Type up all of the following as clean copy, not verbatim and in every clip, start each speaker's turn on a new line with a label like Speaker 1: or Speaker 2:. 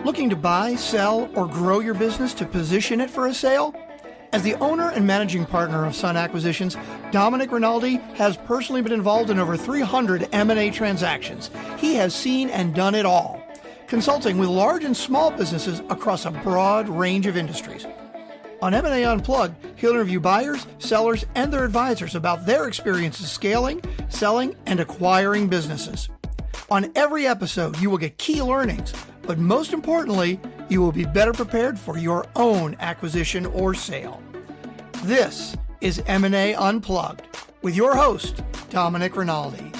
Speaker 1: Looking to buy, sell, or grow your business to position it for a sale? As the owner and managing partner of Sun Acquisitions, Dominic Rinaldi has personally been involved in over 300 M&A transactions. He has seen and done it all, consulting with large and small businesses across a broad range of industries. On M&A Unplugged, he'll interview buyers, sellers, and their advisors about their experiences scaling, selling, and acquiring businesses. On every episode, you will get key learnings, but most importantly, you will be better prepared for your own acquisition or sale. This is M&A Unplugged with your host, Dominic Rinaldi.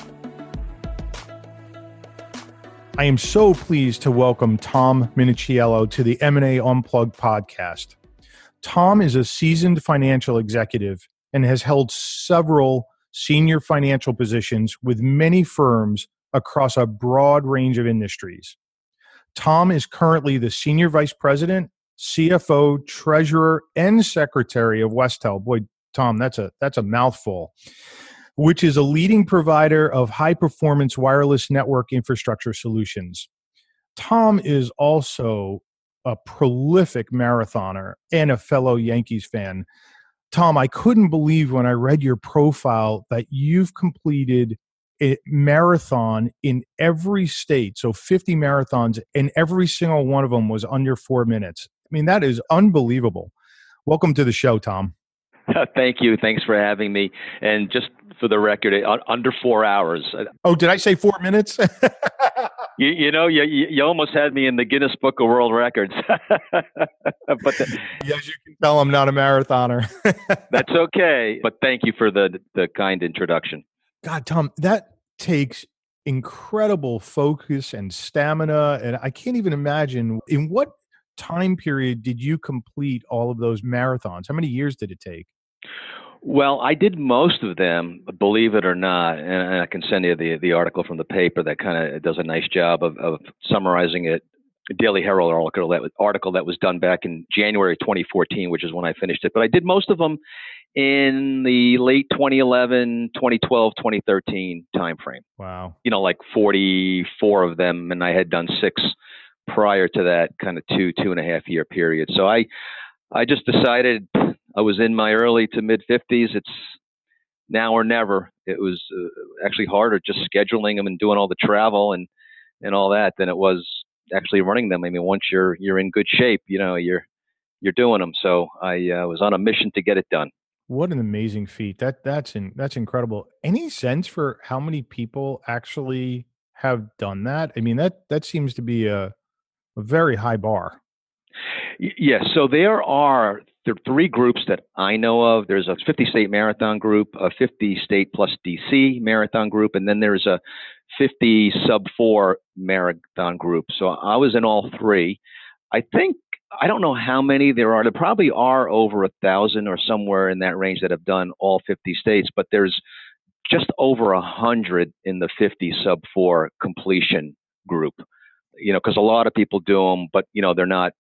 Speaker 2: I am so pleased to welcome Tom Minichiello to the M&A Unplugged podcast. Tom is a seasoned financial executive and has held several senior financial positions with many firms across a broad range of industries. Tom is currently the Senior Vice President, CFO, Treasurer, and Secretary of Westell. Boy, Tom, that's a mouthful, which is a leading provider of high-performance wireless network infrastructure solutions. Tom is also a prolific marathoner and a fellow Yankees fan. Tom, I couldn't believe when I read your profile that you've completed a marathon in every state, so 50 marathons, and every single one of them was under 4 minutes. I mean, that is unbelievable. Welcome to the show, Tom.
Speaker 3: Thank you. Thanks for having me. And just for the record, under 4 hours.
Speaker 2: Oh, did I say 4 minutes?
Speaker 3: You almost had me in the Guinness Book of World Records.
Speaker 2: But yes, you can tell I'm not a marathoner.
Speaker 3: That's okay. But thank you for the kind introduction.
Speaker 2: God, Tom, that takes incredible focus and stamina. And I can't even imagine, in what time period did you complete all of those marathons? How many years did it take?
Speaker 3: Well, I did most of them, believe it or not, and I can send you the article from the paper that kind of does a nice job of summarizing it. A Daily Herald article that was done back in January 2014, which is when I finished it. But I did most of them in the late 2011, 2012, 2013 timeframe.
Speaker 2: Wow.
Speaker 3: Like 44 of them, and I had done 6 prior to that kind of 2.5 year period. So I just decided I was in my early to mid 50s. It's now or never. It was actually harder just scheduling them and doing all the travel and all that than it was actually running them. I mean, once you're in good shape, you're doing them. So I was on a mission to get it done.
Speaker 2: What an amazing feat. That's incredible. Any sense for how many people actually have done that? I mean, that seems to be a very high bar.
Speaker 3: Yes. So there are 3 groups that I know of. There's a 50-state marathon group, a 50-state plus DC marathon group, and then there's a 50 sub-4 marathon group. So I was in all 3. I don't know how many there are. There probably are over 1,000 or somewhere in that range that have done all 50 states, but there's just over 100 in the 50 sub-4 completion group. Because a lot of people do them, but they're not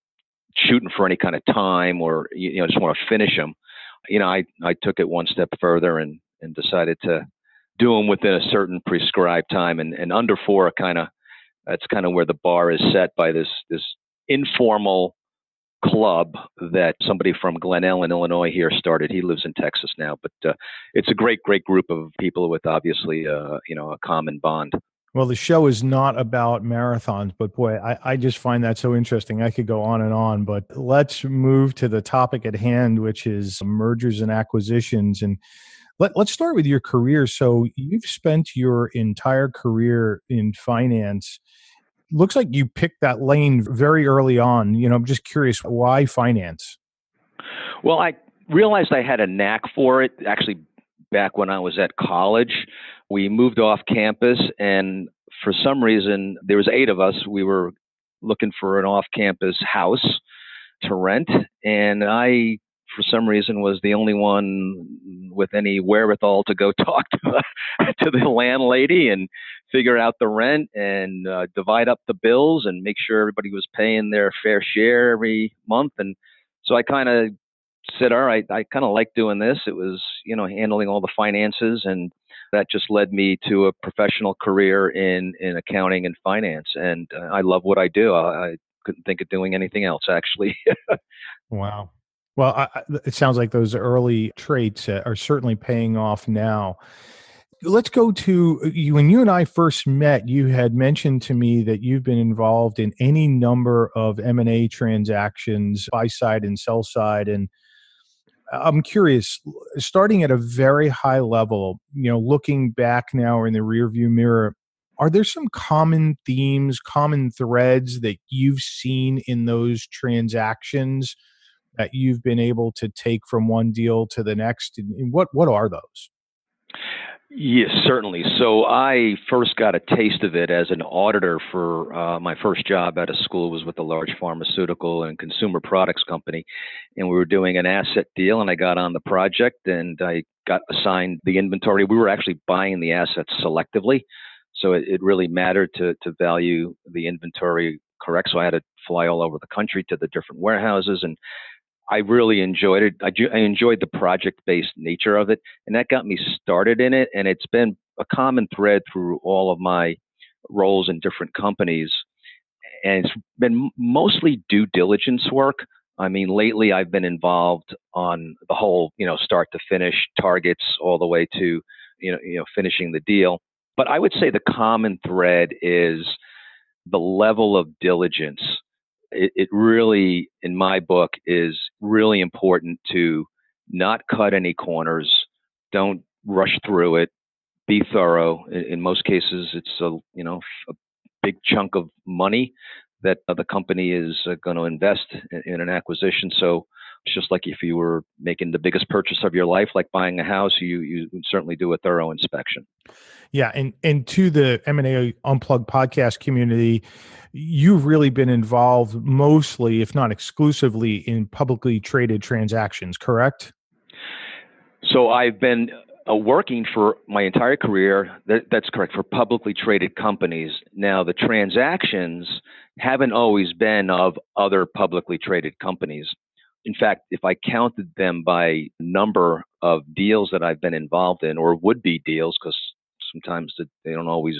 Speaker 3: shooting for any kind of time or just want to finish them. I took it one step further and decided to do them within a certain prescribed time, and under 4 that's kind of where the bar is set by this informal club that somebody from Glen Ellen, Illinois here started. He lives in Texas now, but it's a great group of people with obviously a common bond.
Speaker 2: Well, the show is not about marathons, but boy, I just find that so interesting. I could go on and on, but let's move to the topic at hand, which is mergers and acquisitions. And let's start with your career. So you've spent your entire career in finance. Looks like you picked that lane very early on. I'm just curious, why finance?
Speaker 3: Well, I realized I had a knack for it. Actually, back when I was at college, we moved off campus, and for some reason, there was 8 of us. We were looking for an off-campus house to rent, and I, for some reason, was the only one with any wherewithal to go talk to the landlady and figure out the rent and divide up the bills and make sure everybody was paying their fair share every month. And so I kind of said, all right, I kind of like doing this. It was, handling all the finances, and that just led me to a professional career in accounting and finance. And I love what I do. I couldn't think of doing anything else, actually.
Speaker 2: Wow. Well, it sounds like those early traits are certainly paying off now. Let's go to you. When you and I first met, you had mentioned to me that you've been involved in any number of M&A transactions, buy side and sell side. And I'm curious, starting at a very high level, looking back now in the rearview mirror, are there some common themes, common threads that you've seen in those transactions that you've been able to take from one deal to the next? And what are those?
Speaker 3: Yes, certainly. So I first got a taste of it as an auditor for my first job out of school was with a large pharmaceutical and consumer products company. And we were doing an asset deal, and I got on the project and I got assigned the inventory. We were actually buying the assets selectively. So it really mattered to value the inventory correct. So I had to fly all over the country to the different warehouses, and I really enjoyed it. I enjoyed the project-based nature of it, and that got me started in it. And it's been a common thread through all of my roles in different companies. And it's been mostly due diligence work. I mean, lately I've been involved on the whole, start to finish targets all the way to, finishing the deal. But I would say the common thread is the level of diligence. It really, in my book, is really important to not cut any corners. Don't rush through it. Be thorough. In most cases, it's a big chunk of money that the company is going to invest in an acquisition. So it's just like if you were making the biggest purchase of your life, like buying a house, you would certainly do a thorough inspection.
Speaker 2: Yeah, and to the M&A Unplugged podcast community, you've really been involved mostly, if not exclusively, in publicly traded transactions, correct?
Speaker 3: So I've been working for my entire career, that's correct, for publicly traded companies. Now, the transactions haven't always been of other publicly traded companies. In fact, if I counted them by number of deals that I've been involved in, or would-be deals, because sometimes they don't always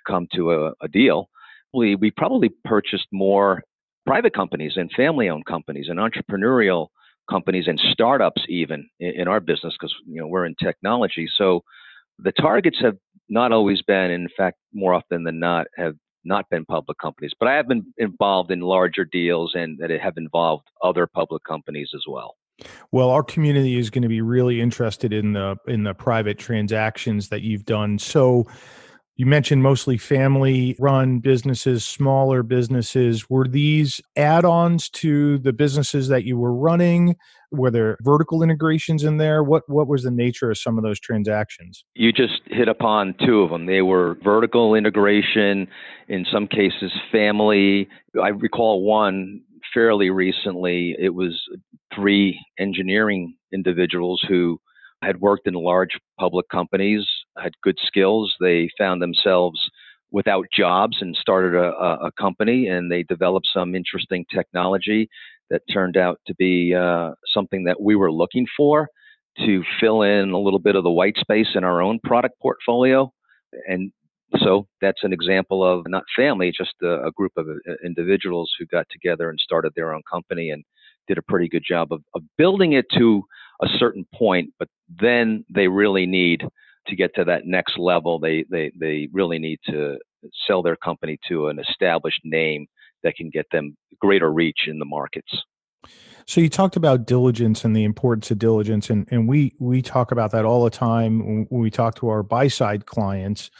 Speaker 3: come to a deal, we probably purchased more private companies and family-owned companies and entrepreneurial companies and startups even in our business, because we're in technology. So the targets have not always been, in fact, more often than not, have not been public companies. But I have been involved in larger deals and that have involved other public companies as well.
Speaker 2: Well, our community is going to be really interested in the private transactions that you've done. So you mentioned mostly family-run businesses, smaller businesses. Were these add-ons to the businesses that you were running? Were there vertical integrations in there? What was the nature of some of those transactions?
Speaker 3: You just hit upon two of them. They were vertical integration, in some cases family. I recall one fairly recently. It was 3 engineering individuals who had worked in large public companies, had good skills. They found themselves without jobs and started a company, and they developed some interesting technology that turned out to be something that we were looking for to fill in a little bit of the white space in our own product portfolio. And so that's an example of not family, just a group of individuals who got together and started their own company and did a pretty good job of building it to a certain point, but then they really need to get to that next level. They really need to sell their company to an established name that can get them greater reach in the markets.
Speaker 2: So you talked about diligence and the importance of diligence, and we talk about that all the time when we talk to our buy-side clients,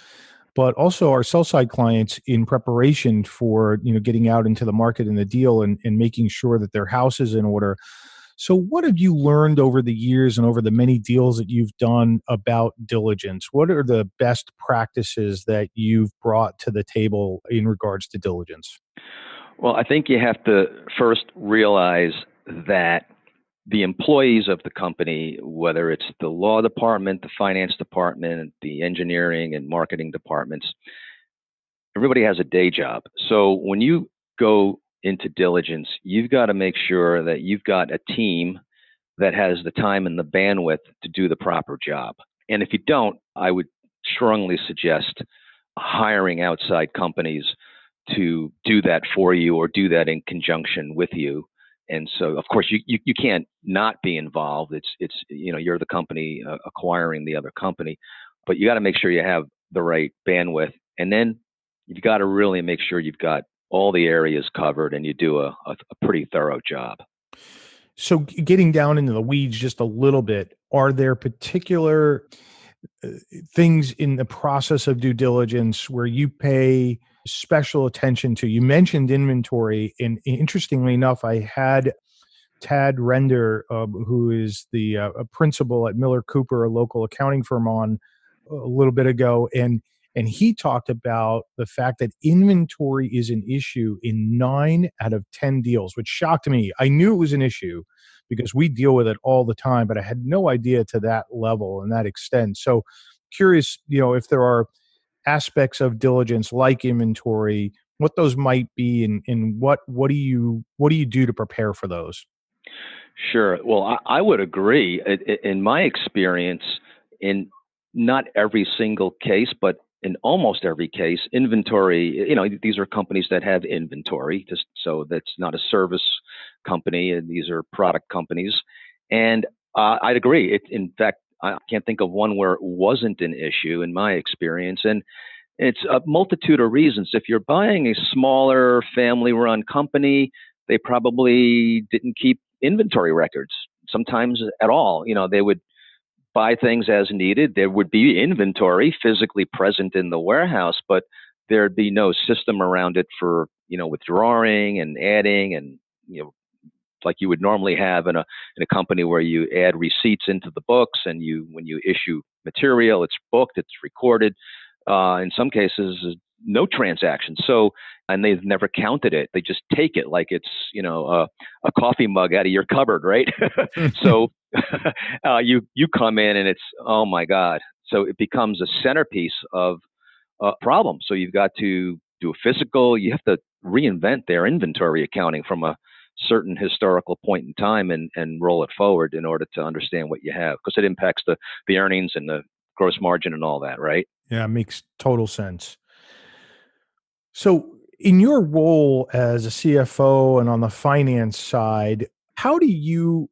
Speaker 2: but also our sell-side clients in preparation for getting out into the market in the deal and making sure that their house is in order. So what have you learned over the years and over the many deals that you've done about diligence? What are the best practices that you've brought to the table in regards to diligence?
Speaker 3: Well, I think you have to first realize that the employees of the company, whether it's the law department, the finance department, the engineering and marketing departments, everybody has a day job. So when you go into diligence, you've got to make sure that you've got a team that has the time and the bandwidth to do the proper job. And if you don't, I would strongly suggest hiring outside companies to do that for you or do that in conjunction with you. And so, of course, you can't not be involved. It's you're the company acquiring the other company, but you got to make sure you have the right bandwidth, and then you've got to really make sure you've got all the areas covered, and you do a pretty thorough job.
Speaker 2: So getting down into the weeds just a little bit, are there particular things in the process of due diligence where you pay special attention to? You mentioned inventory, and interestingly enough, I had Tad Render, who is the principal at Miller Cooper, a local accounting firm, on a little bit ago, and he talked about the fact that inventory is an issue in 9 out of 10 deals, which shocked me. I knew it was an issue because we deal with it all the time, but I had no idea to that level and that extent. So curious, if there are aspects of diligence like inventory, what those might be, and what do you do to prepare for those?
Speaker 3: Sure. Well, I would agree. In my experience, in not every single case, but in almost every case, inventory, these are companies that have inventory, just so that's not a service company, and these are product companies. And I'd agree. In fact, I can't think of one where it wasn't an issue in my experience. And it's a multitude of reasons. If you're buying a smaller family-run company, they probably didn't keep inventory records, sometimes at all. They would buy things as needed. There would be inventory physically present in the warehouse, but there'd be no system around it for, withdrawing and adding, and, like you would normally have in a company where you add receipts into the books, and when you issue material, it's booked, it's recorded. In some cases, no transaction. So, and they've never counted it. They just take it like it's, a coffee mug out of your cupboard, right? So you come in and it's, oh my God. So it becomes a centerpiece of a problem. So you've got to do a physical, you have to reinvent their inventory accounting from a certain historical point in time and roll it forward in order to understand what you have, because it impacts the earnings and the gross margin and all that, right?
Speaker 2: Yeah, it makes total sense. So in your role as a CFO and on the finance side, how do you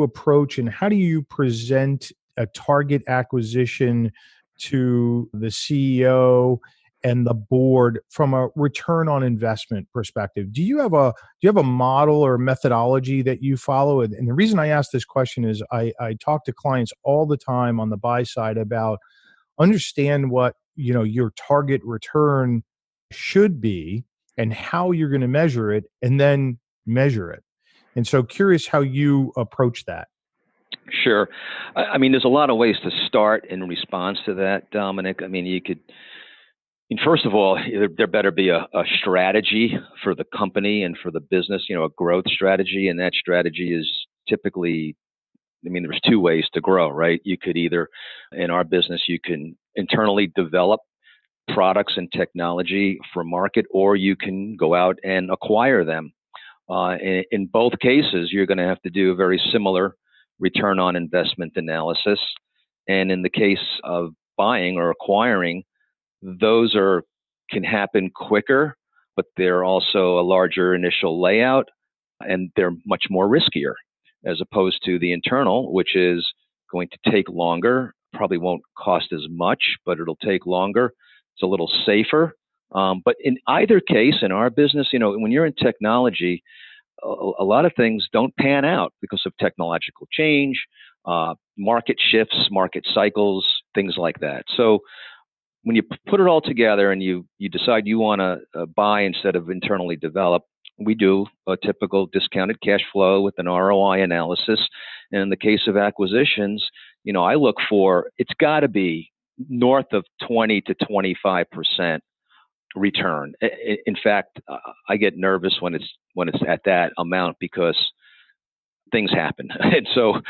Speaker 2: approach and how do you present a target acquisition to the CEO and the board from a return on investment perspective? Do you have a model or methodology that you follow? And the reason I ask this question is I talk to clients all the time on the buy side about understand what your target return should be and how you're going to measure it, and then measure it. And so curious how you approach that.
Speaker 3: Sure. I mean, there's a lot of ways to start in response to that, Dominic. I mean, first of all, there better be a strategy for the company and for the business, a growth strategy. And that strategy is typically, there's 2 ways to grow, right? You could either, in our business, you can internally develop products and technology for market, or you can go out and acquire them. In both cases, you're going to have to do a very similar return on investment analysis. And in the case of buying or acquiring, those can happen quicker, but they're also a larger initial layout, and they're much more riskier as opposed to the internal, which is going to take longer, probably won't cost as much, but it'll take longer. It's a little safer. But in either case, in our business, when you're in technology, a lot of things don't pan out because of technological change, market shifts, market cycles, things like that. So when you put it all together and you decide you want to buy instead of internally develop, we do a typical discounted cash flow with an ROI analysis. And in the case of acquisitions, I look for, it's got to be north of 20 to 25% return. In fact, I get nervous when it's at that amount because things happen. And so,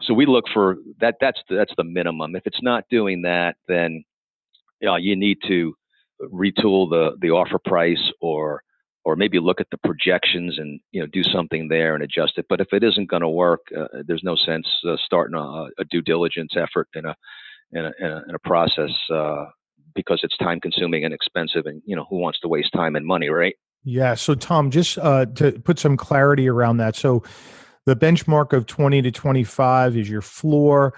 Speaker 3: so we look for that. That's the minimum. If it's not doing that, then you need to retool the offer price, or maybe look at the projections and do something there and adjust it. But if it isn't going to work, there's no sense starting a due diligence effort in a process because it's time consuming and expensive, and who wants to waste time and money, right?
Speaker 2: Yeah. So Tom, just to put some clarity around that. So the benchmark of 20 to 25 is your floor.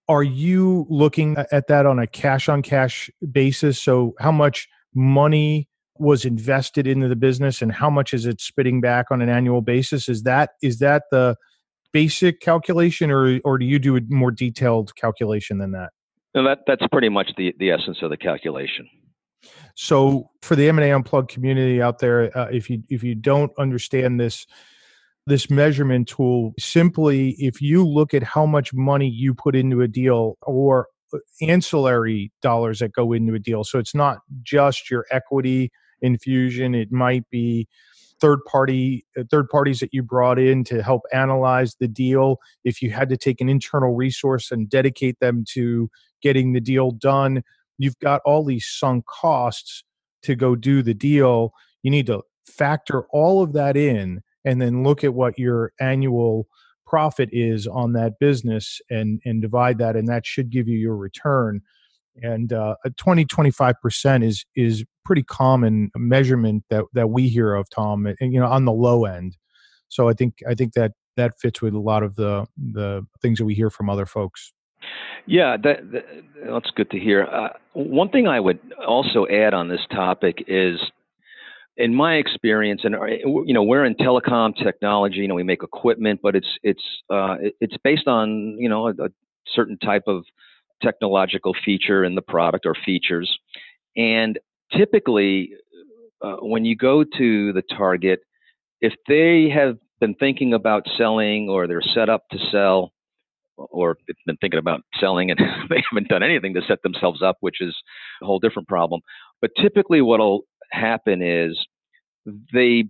Speaker 2: Are you looking at that on a cash on cash basis? So how much money was invested into the business and how much is it spitting back on an annual basis? Is that the basic calculation, or do you do a more detailed calculation than that?
Speaker 3: No, that's pretty much the essence of the calculation.
Speaker 2: So for the M&A Unplugged community out there, if you don't understand this measurement tool, simply if you look at how much money you put into a deal or ancillary dollars that go into a deal, so it's not just your equity infusion, it might be third parties that you brought in to help analyze the deal. If you had to take an internal resource and dedicate them to getting the deal done, you've got all these sunk costs to go do the deal. You need to factor all of that in and then look at what your annual profit is on that business and divide that, and that should give you your return. And a 25% is pretty common measurement that we hear of, Tom, and on the low end. So I think that fits with a lot of the things that we hear from other folks.
Speaker 3: Yeah, that's good to hear. One thing I would also add on this topic is, in my experience, and we're in telecom technology. We make equipment, but it's based on a certain type of technological feature in the product or features. And typically, when you go to the target, if they have been thinking about selling or they're set up to sell, or they've been thinking about selling and they haven't done anything to set themselves up, which is a whole different problem. But typically what'll happen is they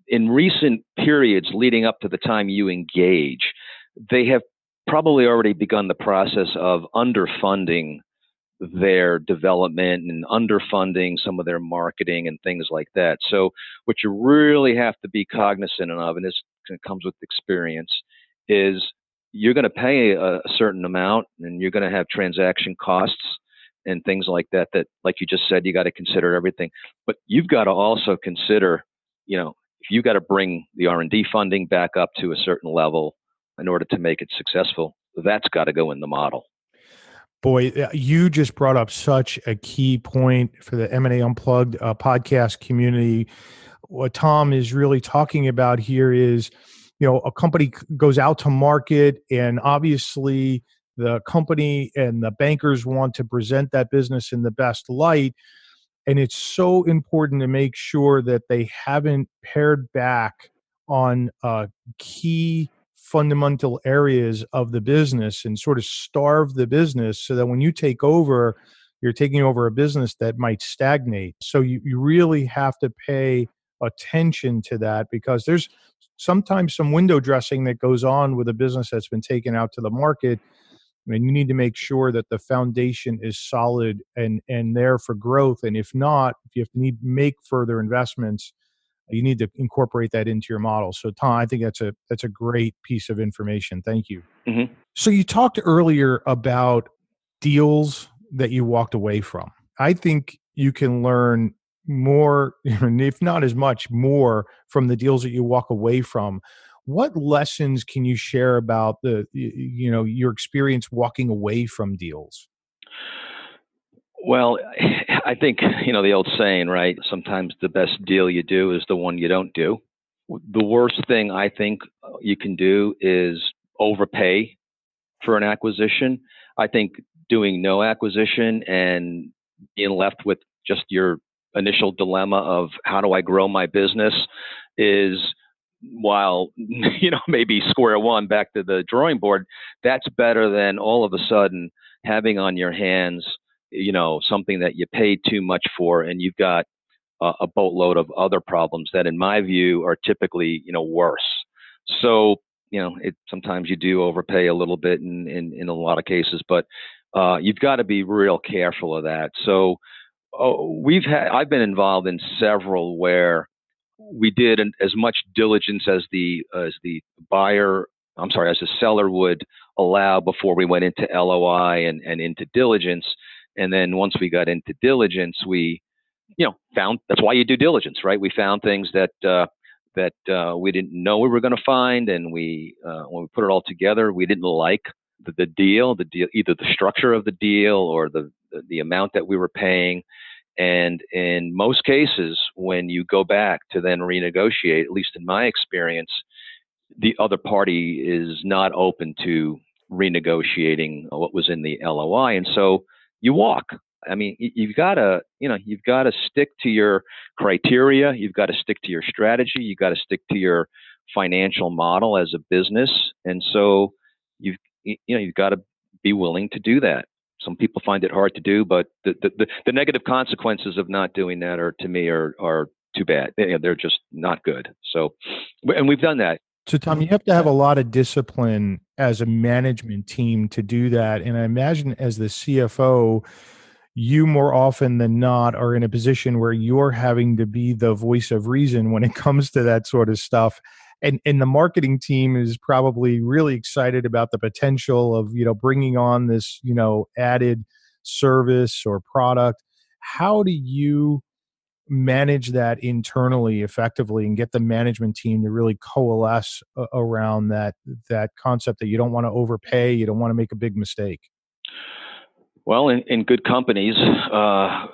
Speaker 3: in recent periods leading up to the time you engage, they have probably already begun the process of underfunding their development and underfunding some of their marketing and things like that. So what you really have to be cognizant of, and this comes with experience, is you're going to pay a certain amount and you're going to have transaction costs and things like that, like you just said, you got to consider everything. But you've got to also consider, if you got to bring the R&D funding back up to a certain level in order to make it successful, that's got to go in the model.
Speaker 2: Boy, you just brought up such a key point for the M&A Unplugged podcast community. What Tom is really talking about here is, a company goes out to market, and obviously the company and the bankers want to present that business in the best light. And it's so important to make sure that they haven't pared back on key fundamental areas of the business and sort of starve the business, so that when you take over, you're taking over a business that might stagnate. So you really have to pay attention to that, because there's sometimes some window dressing that goes on with a business that's been taken out to the market. And you need to make sure that the foundation is solid and there for growth. And if not, if you have to make further investments, you need to incorporate that into your model. So Tom, I think that's a great piece of information. Thank you.
Speaker 3: Mm-hmm.
Speaker 2: So you talked earlier about deals that you walked away from. I think you can learn more, if not as much, more from the deals that you walk away from. What lessons can you share about your experience walking away from deals?
Speaker 3: Well, I think, the old saying, right? Sometimes the best deal you do is the one you don't do. The worst thing I think you can do is overpay for an acquisition. I think doing no acquisition and being left with just your initial dilemma of how do I grow my business is, while, maybe square one, back to the drawing board, that's better than all of a sudden having on your hands, something that you paid too much for, and you've got a boatload of other problems that, in my view, are typically, worse. So, sometimes you do overpay a little bit in a lot of cases, but you've got to be real careful of that. So I've been involved in several where we did as much diligence as the seller would allow before we went into LOI and into diligence. And then once we got into diligence, we, found, that's why you do diligence, right? We found things that we didn't know we were going to find, and when we put it all together, we didn't like the deal, either the structure of the deal or the amount that we were paying. And in most cases, when you go back to then renegotiate, at least in my experience, the other party is not open to renegotiating what was in the LOI, and so you walk. I mean, you've got to stick to your criteria. You've got to stick to your strategy. You've got to stick to your financial model as a business, and so you've got to be willing to do that. Some people find it hard to do, but the negative consequences of not doing that are, to me, are too bad. They're just not good. So, and we've done that.
Speaker 2: So, Tom, you have to have a lot of discipline as a management team to do that. And I imagine as the CFO, you more often than not are in a position where you're having to be the voice of reason when it comes to that sort of stuff. And the marketing team is probably really excited about the potential of, bringing on this, added service or product. How do you manage that internally effectively and get the management team to really coalesce around that concept that you don't want to overpay, you don't want to make a big mistake?
Speaker 3: Well, in good companies,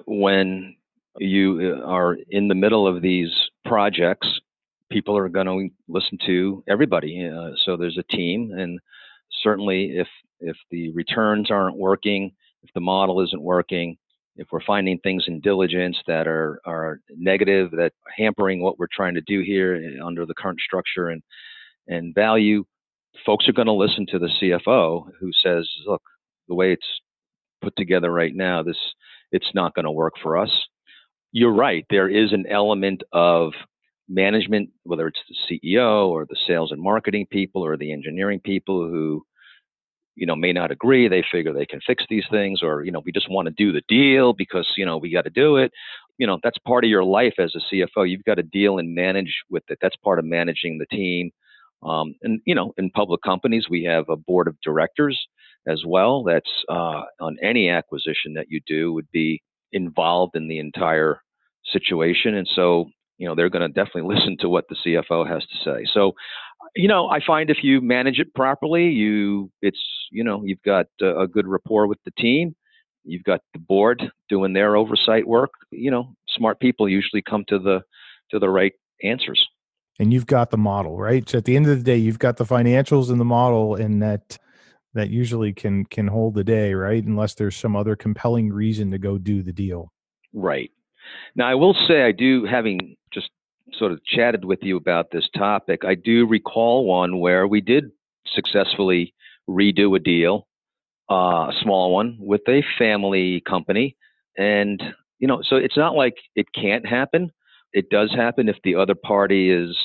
Speaker 3: when you are in the middle of these projects, people are going to listen to everybody. So there's a team, and certainly if the returns aren't working, if the model isn't working, if we're finding things in diligence that are negative, that are hampering what we're trying to do here under the current structure and value, folks are going to listen to the CFO who says, look, the way it's put together right now, it's not going to work for us. You're right. There is an element of management, whether it's the CEO or the sales and marketing people or the engineering people who, may not agree. They figure they can fix these things, or, we just want to do the deal because, we got to do it. That's part of your life as a CFO. You've got to deal and manage with it. That's part of managing the team. And, in public companies, we have a board of directors as well. That's on any acquisition that you do would be involved in the entire situation. And so, they're going to definitely listen to what the CFO has to say. So, I find if you manage it properly, you've got a good rapport with the team. You've got the board doing their oversight work. Smart people usually come to the right answers.
Speaker 2: And you've got the model, right? So at the end of the day, you've got the financials and the model, and that usually can hold the day, right? Unless there's some other compelling reason to go do the deal.
Speaker 3: Right. Now, I will say, having just sort of chatted with you about this topic, I do recall one where we did successfully redo a deal, a small one, with a family company. And, so it's not like it can't happen. It does happen if the other party is,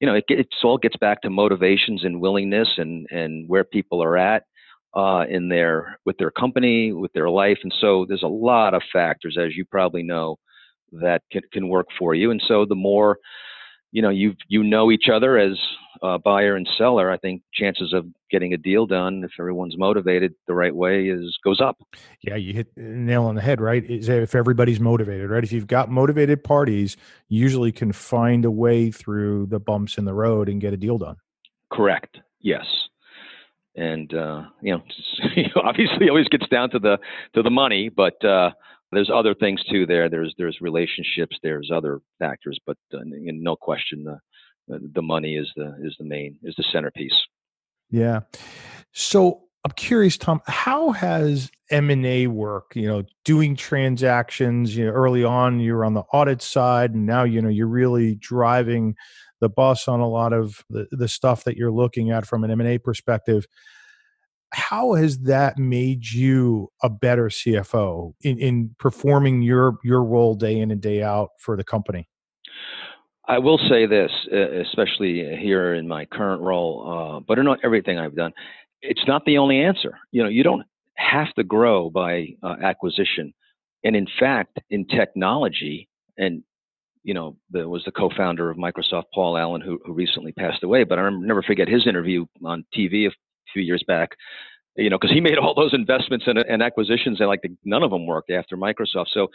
Speaker 3: it all gets back to motivations and willingness and where people are at with their company, with their life. And so there's a lot of factors, as you probably know, that can work for you. And so the more, you know each other as a buyer and seller, I think chances of getting a deal done, if everyone's motivated the right way, goes up.
Speaker 2: Yeah, you hit the nail on the head, right? If everybody's motivated, right? If you've got motivated parties, you usually can find a way through the bumps in the road and get a deal done.
Speaker 3: Correct. Yes. And obviously, it always gets down to the money, but there's other things too. There's relationships. There's other factors, but no question, the money is the centerpiece.
Speaker 2: Yeah. So I'm curious, Tom, how has M&A work? Doing transactions. Early on, you were on the audit side, and now you're really driving the bus on a lot of the stuff that you're looking at from an M&A perspective. How has that made you a better CFO in performing your role day in and day out for the company?
Speaker 3: I will say this, especially here in my current role, but in everything I've done, it's not the only answer. You don't have to grow by acquisition. And in fact, in technology, and there was the co-founder of Microsoft, Paul Allen, who recently passed away, but I'll never forget his interview on TV a few years back. because he made all those investments and acquisitions, and none of them worked after Microsoft. So,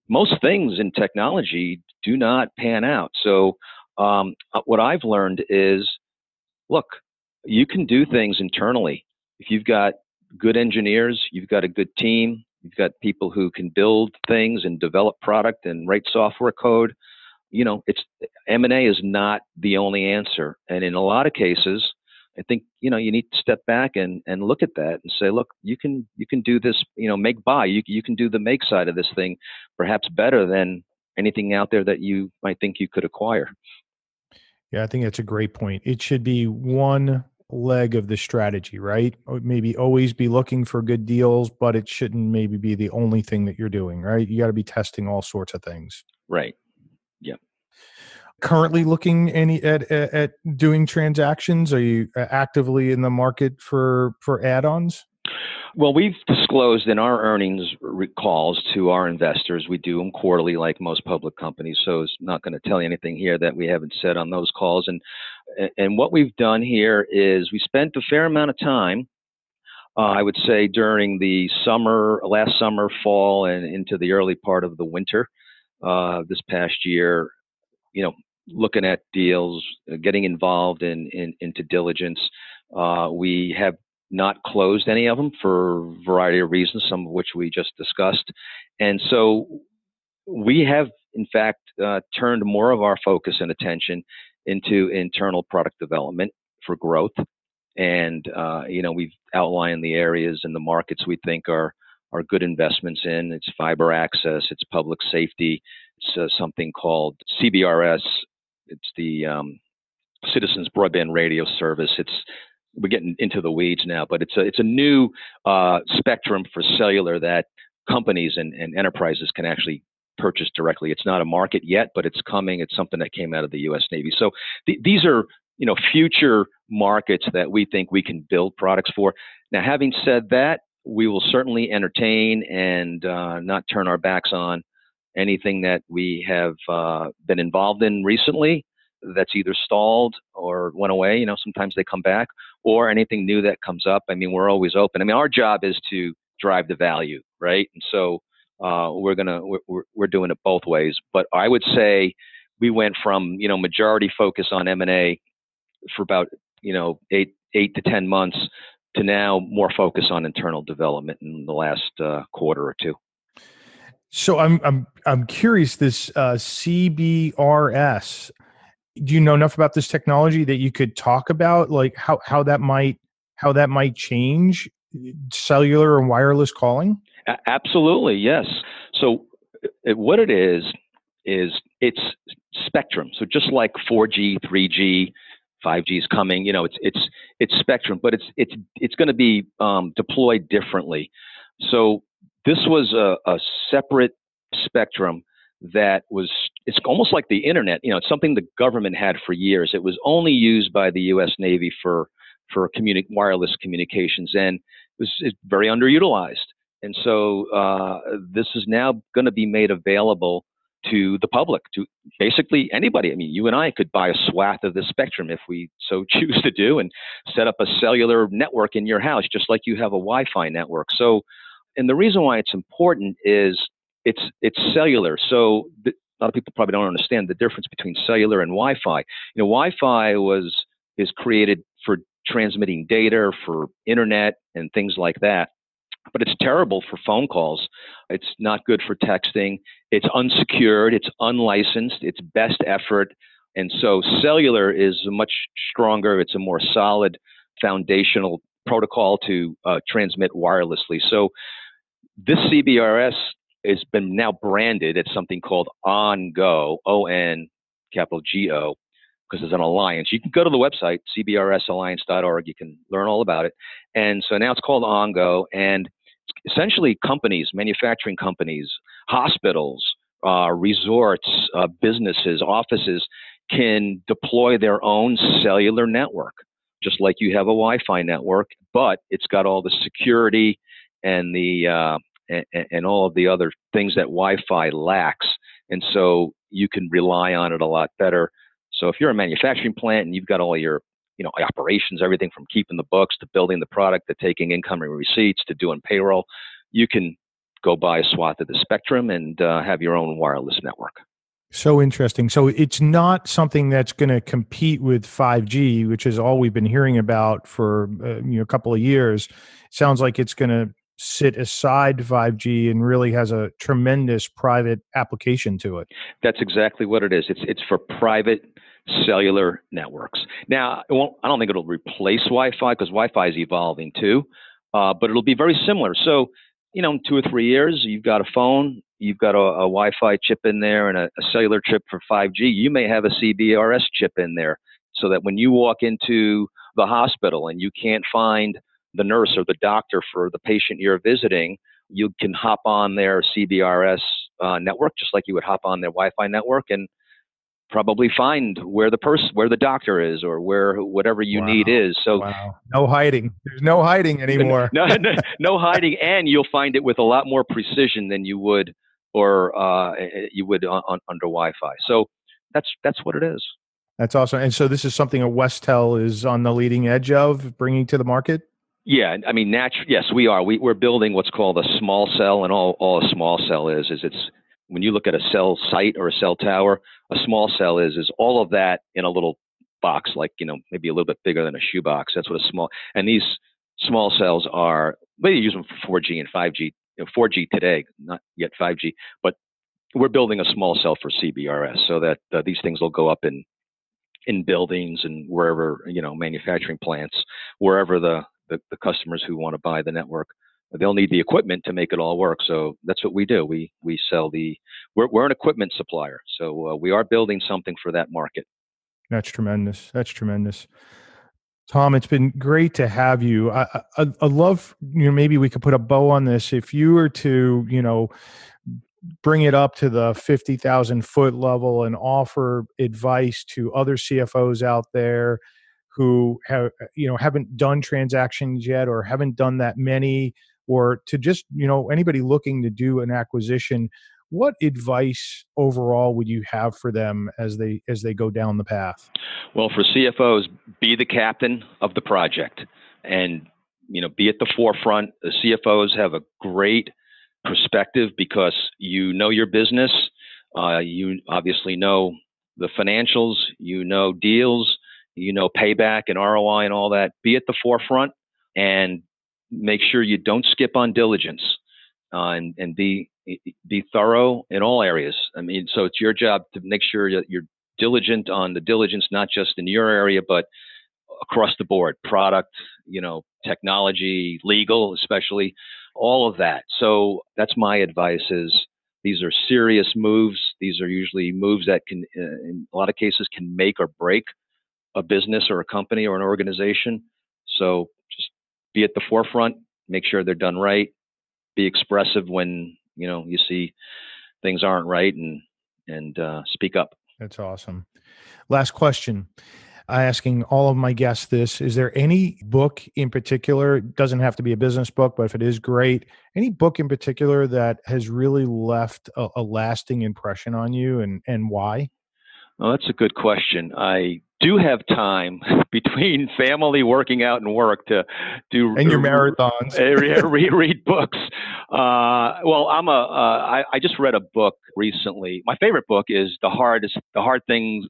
Speaker 3: most things in technology do not pan out. So, what I've learned is, look, you can do things internally. If you've got good engineers, you've got a good team, you've got people who can build things and develop product and write software code. It's M&A is not the only answer. And in a lot of cases, I think, you need to step back and look at that and say, look, you can do this, make buy. You can do the make side of this thing perhaps better than anything out there that you might think you could acquire.
Speaker 2: Yeah, I think that's a great point. It should be one leg of the strategy, right? Or maybe always be looking for good deals, but it shouldn't maybe be the only thing that you're doing, right? You got to be testing all sorts of things.
Speaker 3: Right. Yeah.
Speaker 2: Currently looking at doing transactions? Are you actively in the market for add-ons?
Speaker 3: Well, we've disclosed in our earnings calls to our investors. We do them quarterly like most public companies, so it's not going to tell you anything here that we haven't said on those calls. And what we've done here is we spent a fair amount of time, I would say during the last summer, fall, and into the early part of the winter this past year, looking at deals, getting involved into diligence. We have not closed any of them for a variety of reasons, some of which we just discussed. And so we have, in fact, turned more of our focus and attention into internal product development for growth. And, we've outlined the areas and the markets we think are good investments in. It's fiber access, it's public safety, it's something called CBRS. It's the Citizens Broadband Radio Service. We're getting into the weeds now, but it's a new spectrum for cellular that companies and enterprises can actually purchase directly. It's not a market yet, but it's coming. It's something that came out of the U.S. Navy. So these are future markets that we think we can build products for. Now, having said that, we will certainly entertain and not turn our backs on anything that we have been involved in recently that's either stalled or went away. Sometimes they come back, or anything new that comes up. I mean, we're always open. I mean, our job is to drive the value, right? And so we're doing it both ways. But I would say we went from majority focus on M&A for about 8 to 10 months to now more focus on internal development in the last quarter or two.
Speaker 2: So I'm curious, this CBRS. Do you know enough about this technology that you could talk about, like how that might change cellular and wireless calling?
Speaker 3: Absolutely, yes. So what it is it's spectrum. So just like 4G, 3G, 5G is coming, it's spectrum, but it's going to be deployed differently. So this was a separate spectrum that it's almost like the internet. It's something the government had for years. It was only used by the U.S. Navy for wireless communications, and it's very underutilized. And so this is now going to be made available to the public, to basically anybody. I mean, you and I could buy a swath of this spectrum if we so choose to do, and set up a cellular network in your house, just like you have a Wi-Fi network. So, and the reason why it's important is it's cellular. So a lot of people probably don't understand the difference between cellular and Wi-Fi. Wi-Fi is created for transmitting data, for internet and things like that. But it's terrible for phone calls. It's not good for texting. It's unsecured. It's unlicensed. It's best effort. And so cellular is much stronger. It's a more solid foundational protocol to transmit wirelessly. So this CBRS has been now branded as something called OnGo, O-N, capital G-O, because it's an alliance. You can go to the website, cbrsalliance.org. You can learn all about it. And so now it's called OnGo. And essentially companies, manufacturing companies, hospitals, resorts, businesses, offices can deploy their own cellular network, just like you have a Wi-Fi network, but it's got all the security and and all of the other things that Wi-Fi lacks. And so you can rely on it a lot better. So if you're a manufacturing plant and you've got all your operations, everything from keeping the books to building the product to taking incoming receipts to doing payroll. You can go buy a swath of the spectrum and have your own wireless network.
Speaker 2: So interesting. So it's not something that's going to compete with 5G, which is all we've been hearing about for a couple of years. It sounds like it's going to sit aside 5G and really has a tremendous private application to it.
Speaker 3: That's exactly what it is. It's for private cellular networks. Now, I don't think it'll replace Wi-Fi because Wi-Fi is evolving too, but it'll be very similar. So, in 2 or 3 years, you've got a phone, you've got a Wi-Fi chip in there and a cellular chip for 5G. You may have a CBRS chip in there so that when you walk into the hospital and you can't find the nurse or the doctor for the patient you're visiting, you can hop on their CBRS network, just like you would hop on their Wi-Fi network, and probably find where the doctor is or where whatever you need is. So
Speaker 2: no hiding. There's no hiding anymore.
Speaker 3: No hiding, and you'll find it with a lot more precision than you would under Wi-Fi. So that's what it is.
Speaker 2: That's awesome. And so this is something that Westell is on the leading edge of bringing to the market?
Speaker 3: Yeah, I mean, yes, we are. We're building what's called a small cell, and all a small cell is it's when you look at a cell site or a cell tower, a small cell is all of that in a little box, like, maybe a little bit bigger than a shoebox. That's what and these small cells are, they use them for 4G and 5G, 4G today, not yet 5G, but we're building a small cell for CBRS so that these things will go up in buildings and wherever, manufacturing plants, wherever the customers who want to buy the network, they'll need the equipment to make it all work. So that's what we do. We sell we're an equipment supplier. So we are building something for that market.
Speaker 2: That's tremendous. That's tremendous. Tom, it's been great to have you. I love, maybe we could put a bow on this. If you were to, bring it up to the 50,000 foot level and offer advice to other CFOs out there who haven't done transactions yet or haven't done that many, or to just, anybody looking to do an acquisition, what advice overall would you have for them as they go down the path?
Speaker 3: Well, for CFOs, be the captain of the project and, be at the forefront. The CFOs have a great perspective because you know your business. You obviously know the financials, deals, payback and ROI and all that. Be at the forefront and make sure you don't skip on diligence and be thorough in all areas. I mean, so it's your job to make sure that you're diligent on the diligence, not just in your area, but across the board, product, technology, legal, especially, all of that. So that's my advice is these are serious moves. These are usually moves that can, in a lot of cases, can make or break a business or a company or an organization. So just be at the forefront, make sure they're done right, be expressive when, you see things aren't right and speak up.
Speaker 2: That's awesome. Last question. Asking all of my guests this, is there any book in particular, it doesn't have to be a business book, but if it is great, any book in particular that has really left a lasting impression on you and why?
Speaker 3: Well, that's a good question. I do have time between family, working out, and work to do
Speaker 2: and your marathons.
Speaker 3: Reread books. Well, I just read a book recently. My favorite book is The Hard Things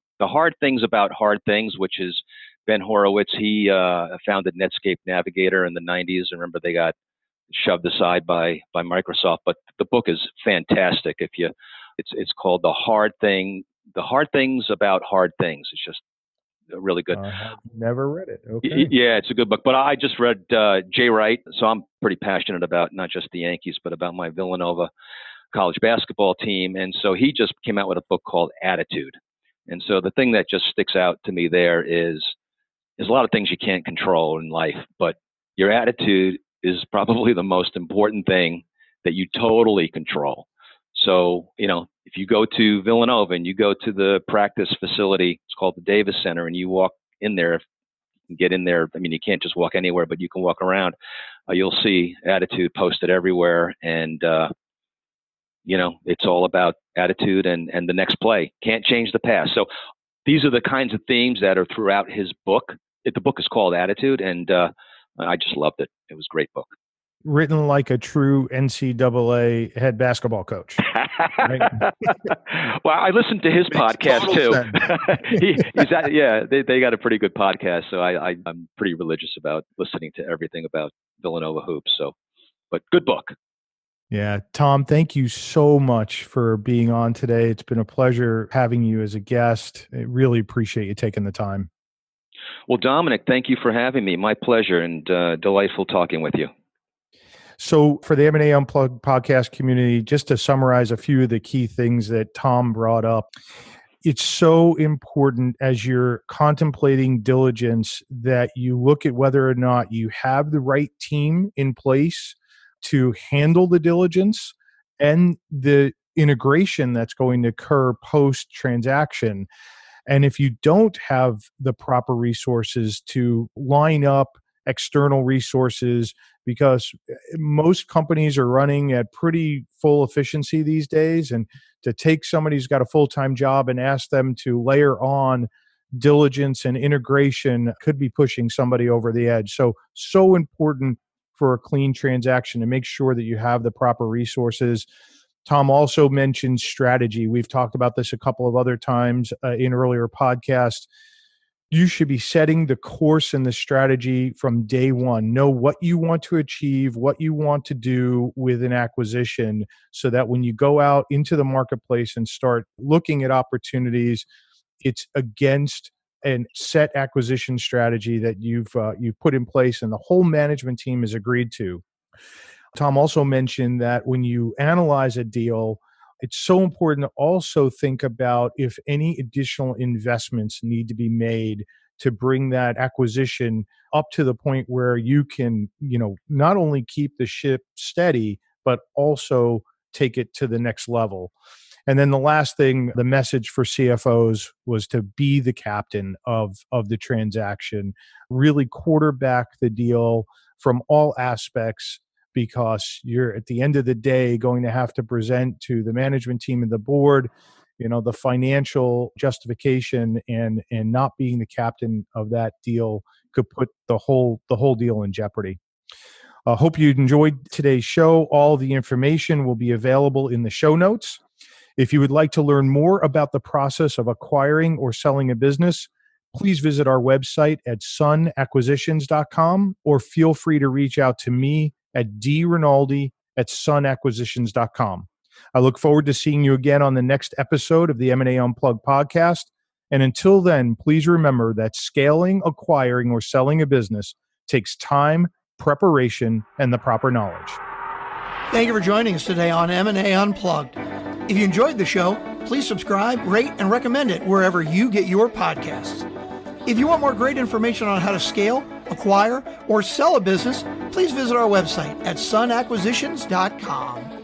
Speaker 3: About Hard Things, which is Ben Horowitz. He founded Netscape Navigator in the 90s. I remember they got shoved aside by Microsoft, but the book is fantastic. It's called The Hard Things About Hard Things. It's just really good.
Speaker 2: I've never read it. Okay.
Speaker 3: Yeah, it's a good book. But I just read Jay Wright, so I'm pretty passionate about not just the Yankees, but about my Villanova college basketball team. And so he just came out with a book called Attitude. And so the thing that just sticks out to me there is there's a lot of things you can't control in life, but your attitude is probably the most important thing that you totally control. So, if you go to Villanova and you go to the practice facility, it's called the Davis Center, and you walk in there, get in there. I mean, you can't just walk anywhere, but you can walk around. You'll see attitude posted everywhere. And, it's all about attitude and the next play. Can't change the past. So these are the kinds of themes that are throughout his book. The book is called Attitude, and I just loved it. It was a great book.
Speaker 2: Written like a true NCAA head basketball coach. Right?
Speaker 3: Well, I listened to his podcast too. They got a pretty good podcast. So I'm pretty religious about listening to everything about Villanova hoops. So, but good book.
Speaker 2: Yeah. Tom, thank you so much for being on today. It's been a pleasure having you as a guest. I really appreciate you taking the time.
Speaker 3: Well, Dominic, thank you for having me. My pleasure, and delightful talking with you.
Speaker 2: So for the M&A Unplugged podcast community, just to summarize a few of the key things that Tom brought up, it's so important as you're contemplating diligence that you look at whether or not you have the right team in place to handle the diligence and the integration that's going to occur post-transaction. And if you don't have the proper resources to line up external resources, because most companies are running at pretty full efficiency these days, and to take somebody who's got a full-time job and ask them to layer on diligence and integration could be pushing somebody over the edge. So important for a clean transaction to make sure that you have the proper resources. Tom also mentioned strategy. We've talked about this a couple of other times in earlier podcasts. You should be setting the course and the strategy from day one. Know what you want to achieve, what you want to do with an acquisition, so that when you go out into the marketplace and start looking at opportunities, it's against a set acquisition strategy that you've put in place and the whole management team has agreed to. Tom also mentioned that when you analyze a deal, it's so important to also think about if any additional investments need to be made to bring that acquisition up to the point where you can, not only keep the ship steady, but also take it to the next level. And then the last thing, the message for CFOs was to be the captain of the transaction, really quarterback the deal from all aspects, because you're at the end of the day going to have to present to the management team and the board, the financial justification, and not being the captain of that deal could put the whole deal in jeopardy. I hope you enjoyed today's show. All the information will be available in the show notes. If you would like to learn more about the process of acquiring or selling a business, please visit our website at sunacquisitions.com, or feel free to reach out to me at drinaldi@sunacquisitions.com. I look forward to seeing you again on the next episode of the M&A Unplugged podcast. And until then, please remember that scaling, acquiring, or selling a business takes time, preparation, and the proper knowledge.
Speaker 1: Thank you for joining us today on M&A Unplugged. If you enjoyed the show, please subscribe, rate, and recommend it wherever you get your podcasts. If you want more great information on how to scale, acquire, or sell a business, please visit our website at sunacquisitions.com.